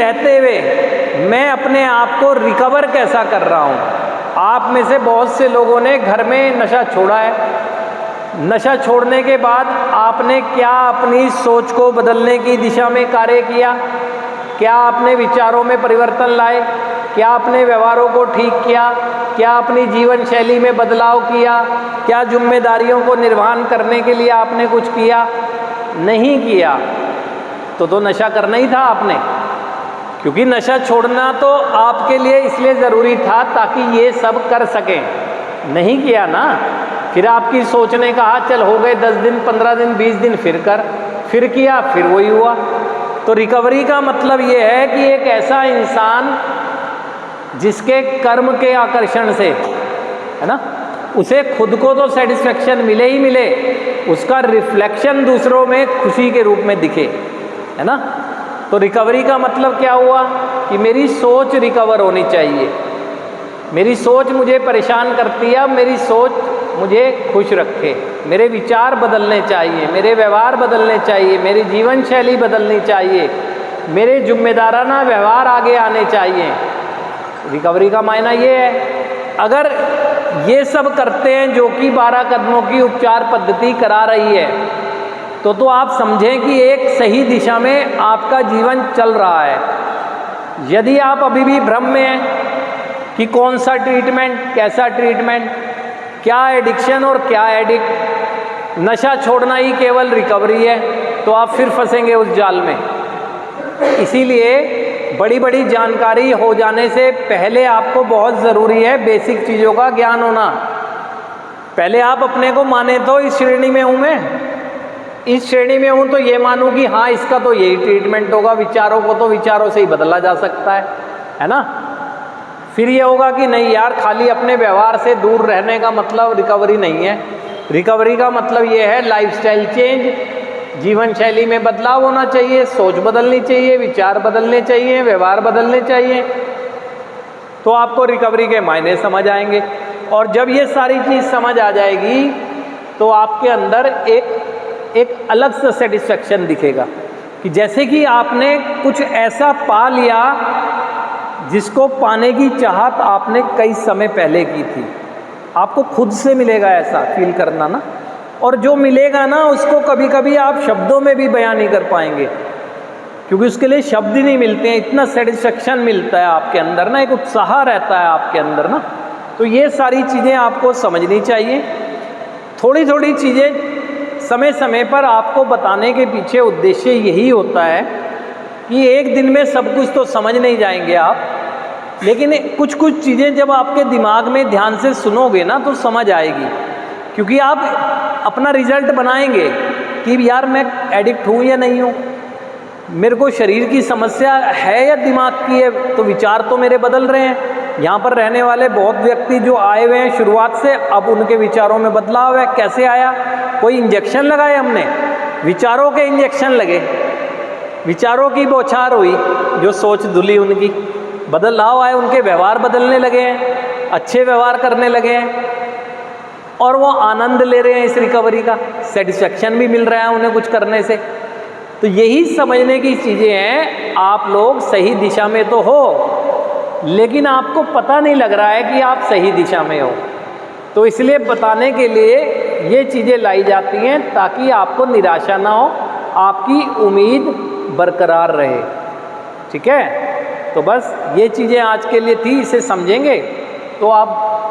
रहते हुए मैं अपने आप को रिकवर कैसा कर रहा हूँ। आप में से बहुत से लोगों ने घर में नशा छोड़ा है। नशा छोड़ने के बाद आपने क्या अपनी सोच को बदलने की दिशा में कार्य किया? क्या आपने विचारों में परिवर्तन लाए? क्या अपने व्यवहारों को ठीक किया? क्या अपनी जीवन शैली में बदलाव किया? क्या जिम्मेदारियों को निर्वहन करने के लिए आपने कुछ किया? नहीं किया तो नशा करना ही था आपने, क्योंकि नशा छोड़ना तो आपके लिए इसलिए ज़रूरी था ताकि ये सब कर सकें। नहीं किया ना, फिर आपकी सोच ने कहा चल हो गए 10 दिन 15 दिन 20 दिन फिर कर, फिर किया, फिर वही हुआ। तो रिकवरी का मतलब ये है कि एक ऐसा इंसान जिसके कर्म के आकर्षण से, है ना, उसे खुद को तो सेटिस्फेक्शन मिले ही मिले, उसका रिफ्लेक्शन दूसरों में खुशी के रूप में दिखे, है ना। तो रिकवरी का मतलब क्या हुआ कि मेरी सोच रिकवर होनी चाहिए। मेरी सोच मुझे परेशान करती है, अब मेरी सोच मुझे खुश रखे। मेरे विचार बदलने चाहिए, मेरे व्यवहार बदलने चाहिए, मेरी जीवन शैली बदलनी चाहिए, मेरे जिम्मेदाराना व्यवहार आगे आने चाहिए। रिकवरी का मायना ये है। अगर ये सब करते हैं जो कि 12 कदमों की उपचार पद्धति करा रही है, तो आप समझें कि एक सही दिशा में आपका जीवन चल रहा है। यदि आप अभी भी भ्रम में हैं कि कौन सा ट्रीटमेंट, कैसा ट्रीटमेंट, क्या एडिक्शन और क्या एडिक्ट, नशा छोड़ना ही केवल रिकवरी है, तो आप फिर फंसेंगे उस जाल में। इसीलिए बड़ी बड़ी जानकारी हो जाने से पहले आपको बहुत ज़रूरी है बेसिक चीज़ों का ज्ञान होना। पहले आप अपने को माने तो इस श्रेणी में हूँ मैं, इस श्रेणी में हूँ तो ये मानूँ कि हाँ इसका तो यही ट्रीटमेंट होगा, विचारों को तो विचारों से ही बदला जा सकता है ना। फिर ये होगा कि नहीं यार, खाली अपने व्यवहार से दूर रहने का मतलब रिकवरी नहीं है। रिकवरी का मतलब ये है लाइफस्टाइल चेंज, जीवन शैली में बदलाव होना चाहिए, सोच बदलनी चाहिए, विचार बदलने चाहिए, व्यवहार बदलने चाहिए, तो आपको रिकवरी के मायने समझ आएंगे। और जब ये सारी चीज़ समझ आ जाएगी तो आपके अंदर एक अलग सा सेटिस्फेक्शन दिखेगा कि जैसे कि आपने कुछ ऐसा पा लिया जिसको पाने की चाहत आपने कई समय पहले की थी। आपको खुद से मिलेगा ऐसा फील करना ना, और जो मिलेगा ना उसको कभी कभी आप शब्दों में भी बयान नहीं कर पाएंगे, क्योंकि उसके लिए शब्द ही नहीं मिलते हैं। इतना सेटिस्फेक्शन मिलता है आपके अंदर ना, एक उत्साह रहता है आपके अंदर ना। तो ये सारी चीज़ें आपको समझनी चाहिए। थोड़ी थोड़ी चीज़ें समय समय पर आपको बताने के पीछे उद्देश्य यही होता है कि एक दिन में सब कुछ तो समझ नहीं जाएंगे आप, लेकिन कुछ कुछ चीज़ें जब आपके दिमाग में ध्यान से सुनोगे ना तो समझ आएगी। क्योंकि आप अपना रिजल्ट बनाएंगे कि यार मैं एडिक्ट हूँ या नहीं हूँ, मेरे को शरीर की समस्या है या दिमाग की है, तो विचार तो मेरे बदल रहे हैं। यहाँ पर रहने वाले बहुत व्यक्ति जो आए हुए हैं शुरुआत से, अब उनके विचारों में बदलाव है। कैसे आया? कोई इंजेक्शन लगाए हमने, विचारों के इंजेक्शन लगे, विचारों की बौछार हुई, जो सोच धुली उनकी, बदलाव आए, उनके व्यवहार बदलने लगे हैं, अच्छे व्यवहार करने लगे हैं, और वो आनंद ले रहे हैं इस रिकवरी का, सेटिस्फेक्शन भी मिल रहा है उन्हें कुछ करने से। तो यही समझने की चीज़ें हैं। आप लोग सही दिशा में तो हो, लेकिन आपको पता नहीं लग रहा है कि आप सही दिशा में हो। तो इसलिए बताने के लिए ये चीज़ें लाई जाती हैं ताकि आपको निराशा ना हो, आपकी उम्मीद बरकरार रहे। ठीक है, तो बस ये चीज़ें आज के लिए थी। इसे समझेंगे तो आप